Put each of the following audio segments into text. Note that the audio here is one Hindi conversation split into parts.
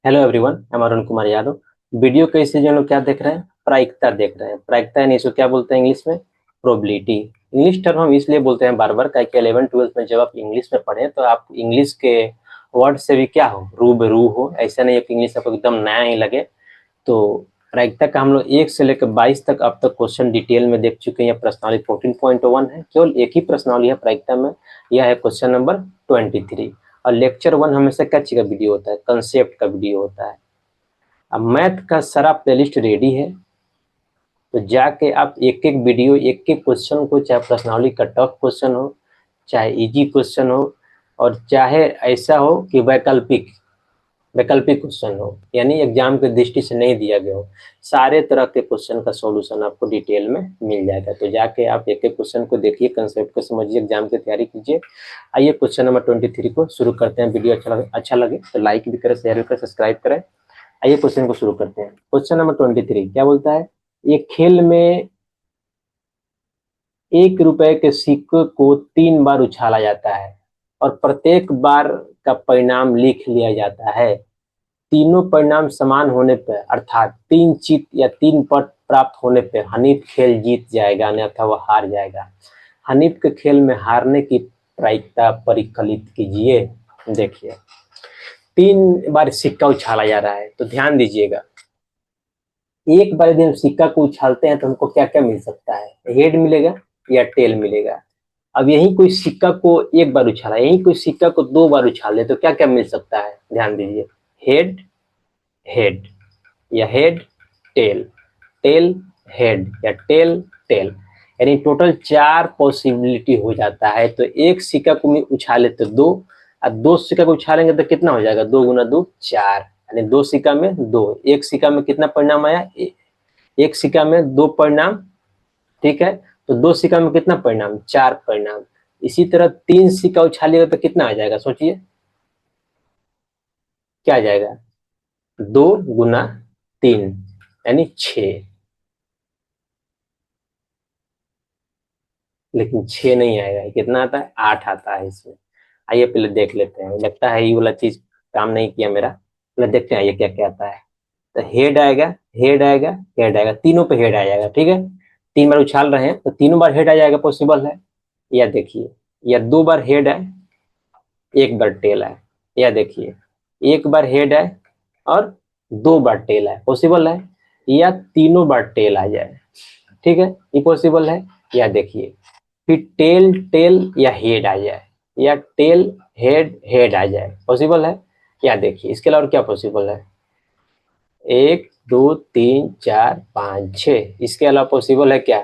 हेलो एवरीवन, मैं अरुण कुमार यादव। वीडियो के इस सीजन में क्या देख रहे हैं? प्रायिकता देख रहे हैं। प्रायिकता यानी इसको क्या बोलते हैं इंग्लिश में? प्रोबेबिलिटी। इंग्लिश टर्म हम इसलिए बोलते हैं बार बार कि 11 ट्वेल्थ में जब आप इंग्लिश में पढ़े तो आप इंग्लिश के वर्ड से भी क्या हो, रूबरू हो। ऐसा नहीं है कि इंग्लिश आपको एकदम नया ही लगे। तो प्रायिकता का हम लोग 1 से लेकर 22 तक अब तक क्वेश्चन डिटेल में देख चुके हैं। प्रश्नावली 14.1 है, केवल एक ही प्रश्नावली है प्रायिकता में, यह है क्वेश्चन नंबर 23। और लेक्चर 1 हमेशा क्या चीज का वीडियो होता है? कंसेप्ट का वीडियो होता है। अब मैथ का सारा प्लेलिस्ट रेडी है, तो जाके आप एक एक वीडियो, एक एक क्वेश्चन को, चाहे प्रश्नावली का टफ क्वेश्चन हो, चाहे इजी क्वेश्चन हो, और चाहे ऐसा हो कि वैकल्पिक वैकल्पिक क्वेश्चन हो, यानी एग्जाम की दृष्टि से नहीं दिया गया हो, सारे तरह के क्वेश्चन का सॉल्यूशन आपको डिटेल में मिल जाएगा। तो जाके आप एक एक क्वेश्चन को देखिए, कंसेप्ट को समझिए, एग्जाम की तैयारी कीजिए। आइए क्वेश्चन नंबर 23 को शुरू करते हैं। वीडियो अच्छा लगे तो लाइक भी करें, शेयर भी करें, सब्सक्राइब करें। आइए क्वेश्चन को शुरू करते हैं। क्वेश्चन नंबर 23 क्या बोलता है? एक खेल में 1 रुपए के सिक्के को 3 बार उछाला जाता है और प्रत्येक बार का परिणाम लिख लिया जाता है। तीनों परिणाम समान होने पर, अर्थात 3 चित या 3 पट प्राप्त होने पर हनीफ खेल जीत जाएगा, अन्यथा वह हार जाएगा। हनीफ के खेल में हारने की प्रायिकता परिकलित कीजिए। देखिए, 3 बार सिक्का उछाला जा रहा है, तो ध्यान दीजिएगा। एक बार यदि हम सिक्का को उछालते हैं तो हमको क्या क्या मिल सकता है? हेड मिलेगा या टेल मिलेगा। अब यही कोई सिक्का को एक बार उछाला, यही कोई सिक्का को 2 बार उछाले तो क्या क्या मिल सकता है? ध्यान दीजिए। हेड, हेड, या हेड, टेल, टेल, हेड, या टेल, टेल। यानी टोटल 4 पॉसिबिलिटी हो जाता है। तो एक सिक्का को उछाले तो 2, और 2 सिक्का को उछालेंगे तो कितना हो जाएगा? 2 गुना 2 4, यानी 2 सिक्का में 2। एक सिक्का में कितना परिणाम आया? एक सिक्का में 2 परिणाम। ठीक है, तो 2 सिक्का में कितना परिणाम? 4 परिणाम। इसी तरह 3 सिक्का उछालिएगा तो कितना आ जाएगा? सोचिए, क्या आ जाएगा? 2 गुना 3 यानी 6। लेकिन 6 नहीं आएगा, कितना आता है? 8 आता है इसमें। आइए पहले देख लेते हैं। लगता है ये वाला चीज काम नहीं किया मेरा। पहले देखते हैं ये क्या क्या आता है। तो हेड आएगा, हेड आएगा, हेड आएगा, तीनों पे हेड आ जाएगा। ठीक है, 3 बार उछाल रहे हैं तो तीनों बार हेड आ जाएगा, पॉसिबल है। या देखिए, या 2 बार हेड है, 1 बार टेल है। या देखिए, 1 बार हेड है और 2 बार टेल है, पॉसिबल है। या तीनों बार टेल आ जाए, ठीक है, ये पॉसिबल है। या देखिए, फिर टेल, टेल या हेड आ जाए, या टेल, हेड, हेड आ जाए, पॉसिबल है। या देखिए, इसके अलावा क्या पॉसिबल है? 1 2 3 4 5 6, इसके अलावा पॉसिबल है क्या?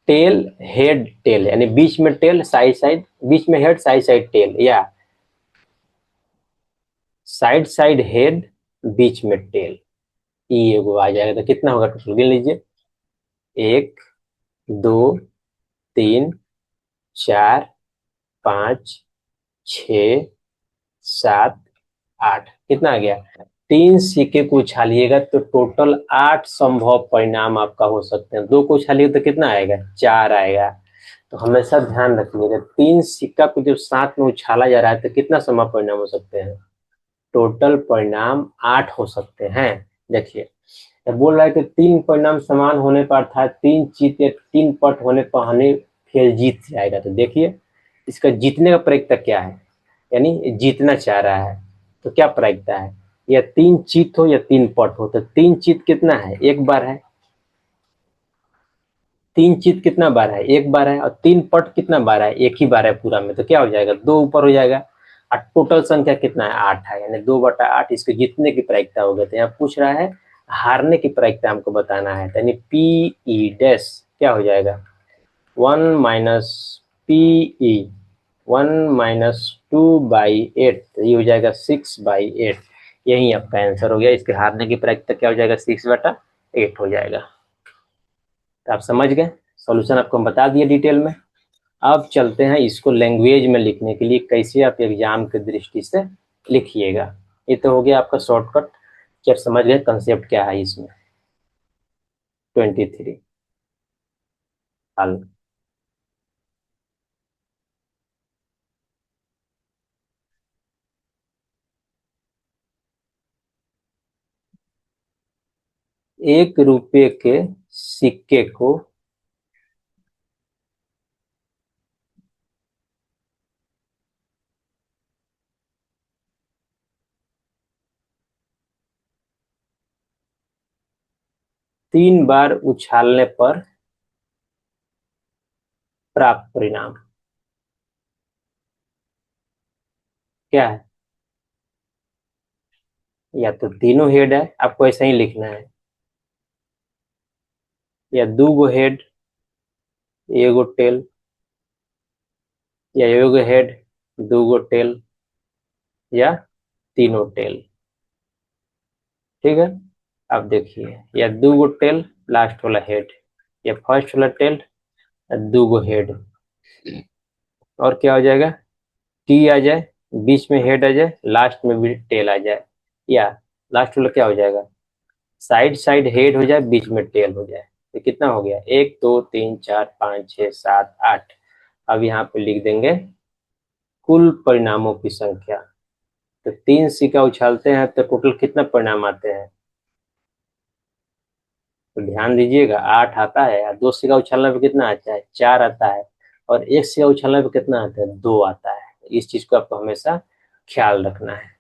टेल, हेड, टेल, यानी बीच में टेल, साइड साइड, बीच में हेड, साइड साइड टेल, या साइड साइड हेड, बीच में टेल। ये एगो आ जाएगा। तो कितना होगा टोटल? गिन लीजिए। 1 2 3 4 5 6 7 8, कितना आ गया? 3 सिक्के को उछालिएगा तो टोटल 8 संभव परिणाम आपका हो सकते हैं। 2 को उछालिएगा तो कितना आएगा? 4 आएगा। तो हमेशा ध्यान रखिएगा, 3 सिक्का को जब साथ में उछाला जा रहा है तो कितना संभव परिणाम हो सकते हैं? टोटल परिणाम 8 हो सकते हैं। देखिए, जब बोल रहा है कि 3 परिणाम समान होने पर, अर्थात 3 चित या 3 पट होने पर हनी खेल जीत जाएगा। तो देखिए, इसका जीतने का प्रायिकता क्या है? यानी जीतना चाह रहा है तो क्या प्रायिकता है? या 3 चित हो या 3 पट हो। तो 3 चित कितना है? 1 बार है। 3 चित कितना बार है? 1 बार है। और 3 पट कितना बार है? एक ही बार है पूरा में। तो क्या हो जाएगा? 2 ऊपर हो जाएगा। और टोटल संख्या कितना है? 8 है, यानी 2/8 इसके जीतने की प्रायिकता हो गई। तो यहाँ पूछ रहा है हारने की प्रायिकता हमको बताना है, तो यानी P E डैश क्या हो जाएगा? 1 - PE, 1 - 2/8, तो ये हो जाएगा 6/8। यही आपका आंसर हो गया। इसके हारने की प्रायिकता क्या हो जाएगा? 6/8 हो जाएगा। तो आप समझ गए, सॉल्यूशन आपको हम बता दिए डिटेल में। अब चलते हैं इसको लैंग्वेज में लिखने के लिए, कैसे आप एग्जाम की दृष्टि से लिखिएगा। ये तो हो गया आपका शॉर्टकट कि आप समझ गए कंसेप्ट क्या है इसमें। 23 हल। 1 रुपए के सिक्के को 3 बार उछालने पर प्राप्त परिणाम क्या है? या तो तीनों हेड है, आपको ऐसा ही लिखना है, या 2 गो हेड, एगो टेल, या एगो हेड, 2 गो टेल, या तीनों टेल। ठीक है, अब देखिए, या 2 गो टेल, लास्ट वाला हेड, या फर्स्ट वाला टेल, 2 गो हेड, और क्या हो जाएगा, टी आ जाए, बीच में हेड आ जाए, लास्ट में भी टेल आ जाए, या लास्ट वाला क्या हो जाएगा, साइड साइड हेड हो जाए, बीच में टेल हो जाए। तो कितना हो गया, 1 2 3 4 5 6 7 8। अब यहाँ पे लिख देंगे कुल परिणामों की संख्या। तो 3 सिक्का उछालते हैं तो टोटल कितना परिणाम आते हैं, तो ध्यान दीजिएगा, 8 आता है, और 2 सिक्का उछालने पे कितना आता है, 4 आता है, और 1 सिक्का उछालने पे कितना आता है, 2 आता है। इस चीज को आपको हमेशा ख्याल रखना है।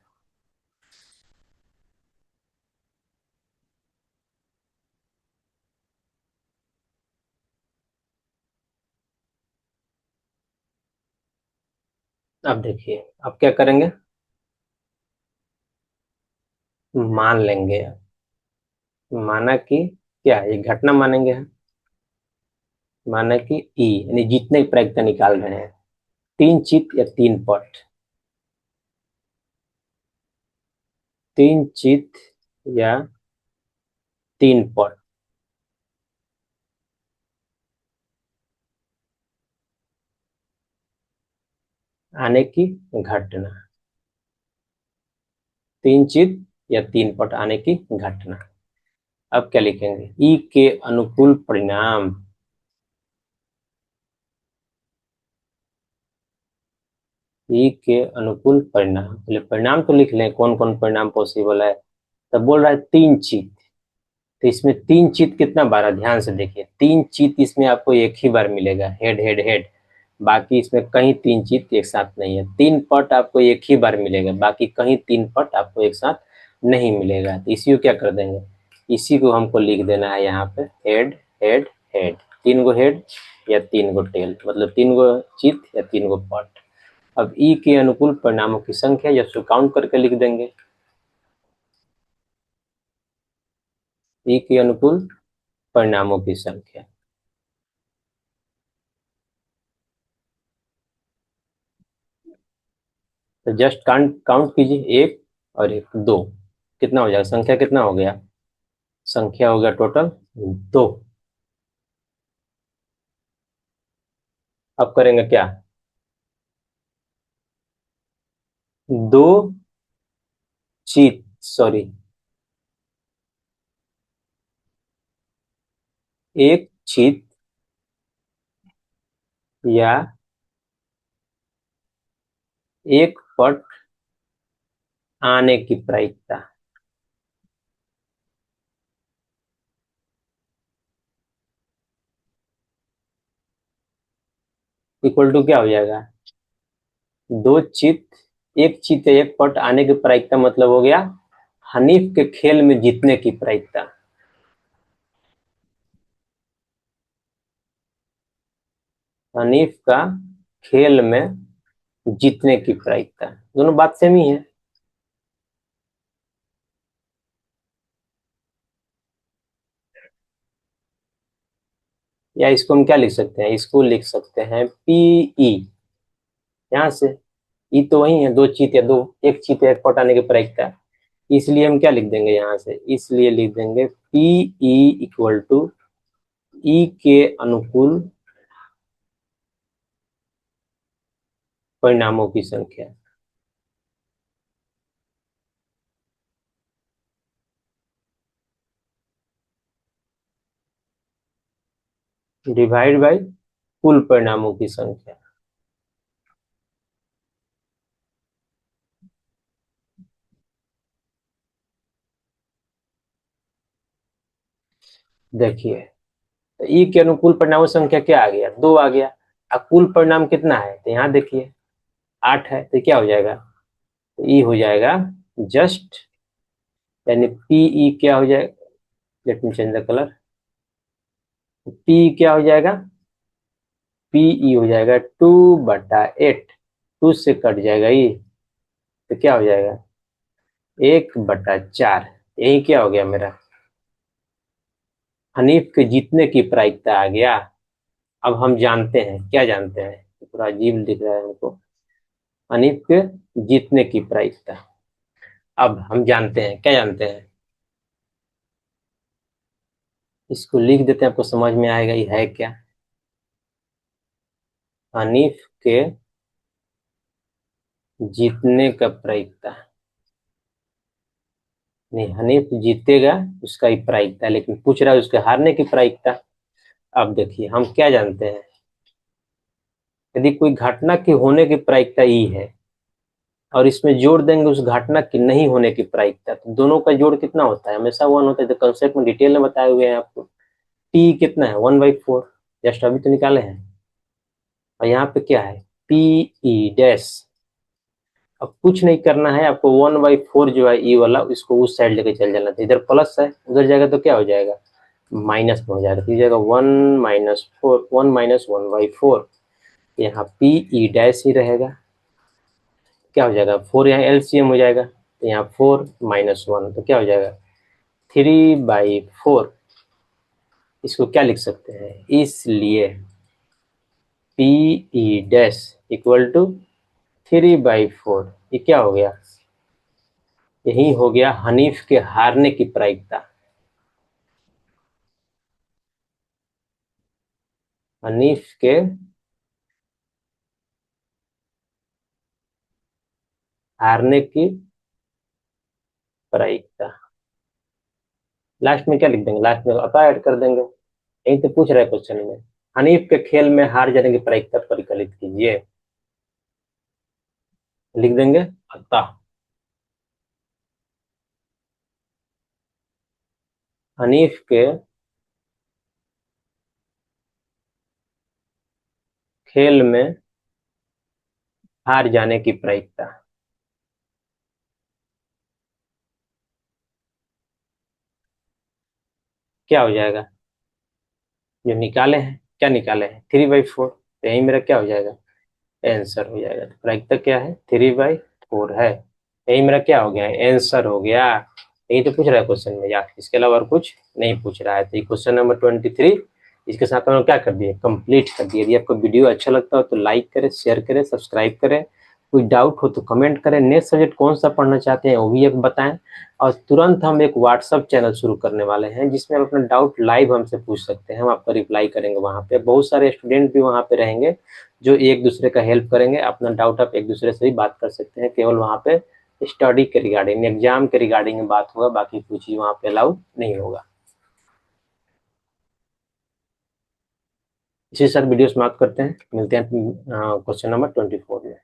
अब देखिए, अब क्या करेंगे, मान लेंगे, माना कि क्या, ये घटना मानेंगे हम, माना कि ई यानी जितने प्रायिकता निकाल रहे हैं, 3 चित या 3 पट, 3 चित या 3 पट आने की घटना, 3 चित या 3 पट आने की घटना। अब क्या लिखेंगे, ई के अनुकूल परिणाम, ई के अनुकूल परिणाम, पहले परिणाम तो लिख लें, कौन कौन परिणाम पॉसिबल है। तब बोल रहा है 3 चित, तो इसमें 3 चित कितना बार है, ध्यान से देखिए, 3 चित इसमें आपको एक ही बार मिलेगा, हेड हेड हेड, बाकी इसमें कहीं 3 चित एक साथ नहीं है। 3 पट आपको एक ही बार मिलेगा, बाकी कहीं 3 पट आपको एक साथ नहीं मिलेगा। तो इसी को क्या कर देंगे, इसी को हमको लिख देना है यहाँ पे, हेड हेड हेड, 3 गो हेड या 3 गो टेल, मतलब 3 गो चित या 3 गो पट। अब ई के अनुकूल परिणामों की संख्या या सो काउंट करके लिख देंगे, ई के अनुकूल परिणामों की संख्या। तो जस्ट काउंट काउंट कीजिए, 1 और 1 2, कितना हो जाएगा, संख्या कितना हो गया, संख्या हो गया टोटल 2। अब करेंगे क्या, 2 चित, सॉरी, 1 चित या 1 पट आने की प्रायिकता इक्वल टू क्या हो जाएगा, 2 चित, 1 चित या 1 पट आने की प्रायिकता मतलब हो गया हनीफ के खेल में जीतने की प्रायिकता। हनीफ का खेल में जीतने की प्रायिकता, दोनों बात सेम ही है। या इसको हम क्या लिख सकते हैं, इसको लिख सकते हैं पीई, यहाँ से ई तो वही है, 2 चित या 1 चित या 1 पट आने की प्रायिकता, इसलिए हम क्या लिख देंगे यहाँ से, इसलिए लिख देंगे पीई इक्वल टू ई के अनुकूल परिणामों की संख्या डिवाइड बाई कुल परिणामों की संख्या। देखिए, तो ई के अनुकूल परिणामों संख्या क्या आ गया, 2 आ गया। अब कुल परिणाम कितना है, तो यहाँ देखिए 8 है, तो क्या हो जाएगा, तो ई हो जाएगा जस्ट, यानी पीई क्या हो जाएगा, let me change the colour, P क्या हो जाएगा, पीई हो जाएगा 2/8, 2 से कट जाएगा ई, तो क्या हो जाएगा 1/4। यही क्या हो गया मेरा, हनीफ के जीतने की प्रायिकता आ गया। अब हम जानते हैं, क्या जानते हैं, थोड़ा अजीब दिख रहा है हमको, हनीफ के जीतने की प्रायिकता। अब हम जानते हैं, क्या जानते हैं, इसको लिख देते हैं, आपको समझ में आएगा ये है क्या। हनीफ के जीतने का प्रायिकता, नहीं हनीफ जीतेगा उसका ही प्रायिकता, लेकिन पूछ रहा है उसके हारने की प्रायिकता। अब देखिए हम क्या जानते हैं, यदि कोई घटना की होने की प्रायिकता ई है और इसमें जोड़ देंगे उस घटना की नहीं होने की प्रायिकता, तो दोनों का जोड़ कितना होता है, हमेशा 1 होता है। तो कंसेप्ट में डिटेल में बताए हुए हैं आपको। टी कितना है, 1/4, जस्ट अभी तो निकाले हैं। और यहाँ पे क्या है, पी ई डैश। अब कुछ नहीं करना है आपको, 1/4 जो है ई वाला, इसको उस साइड लेके चल जाना था, इधर प्लस है उधर जाएगा तो क्या हो जाएगा, माइनस में हो जाएगा, तो जाएगा 1 - 4, 1 - 1/4, यहाँ पी ई डैश ही रहेगा। क्या हो जाएगा, 4 यहाँ एलसीएम हो जाएगा, तो यहाँ 4 - 1, तो क्या हो जाएगा 3/4। इसको क्या लिख सकते हैं, इसलिए P E dash equal to 3/4। ये क्या हो गया, यही हो गया हनीफ के हारने की प्रायिकता। हनीफ के हारने की प्रायिकता, लास्ट में क्या लिख देंगे, लास्ट में अतः ऐड कर देंगे, यही तो पूछ रहा है क्वेश्चन में। हनीफ के खेल में हार जाने की प्रायिकता परिकलित कीजिए, लिख देंगे अतः हनीफ के खेल में हार जाने की प्रायिकता क्या हो जाएगा, जो निकाले हैं, क्या निकाले हैं 3/4, तो यही मेरा क्या हो जाएगा, आंसर हो जाएगा। तो प्रायिकता क्या है, 3/4 है, यही मेरा क्या हो गया, आंसर हो गया। यही तो पूछ रहा है क्वेश्चन में यार, इसके अलावा और कुछ नहीं पूछ रहा है। तो ये क्वेश्चन नंबर 23 इसके साथ हम क्या कर दिए, कंप्लीट कर दिए। यदि आपको वीडियो अच्छा लगता हो तो लाइक करें, शेयर करें, सब्सक्राइब करें। कोई डाउट हो तो कमेंट करें। नेक्स्ट सब्जेक्ट कौन सा पढ़ना चाहते हैं वो भी एक बताएं। और तुरंत हम एक व्हाट्सअप चैनल शुरू करने वाले हैं जिसमें आप अपना डाउट लाइव हमसे पूछ सकते हैं, हम आपका रिप्लाई करेंगे। वहाँ पे बहुत सारे स्टूडेंट भी वहाँ पे रहेंगे जो एक दूसरे का हेल्प करेंगे। अपना डाउट आप एक दूसरे से भी बात कर सकते हैं, केवल वहाँ पे स्टडी के रिगार्डिंग, एग्जाम के रिगार्डिंग में बात होगा, बाकी कोई चीज वहाँ पे अलाउ नहीं होगा। इसी साथ वीडियो समाप्त करते हैं, मिलते हैं क्वेश्चन नंबर 24 में।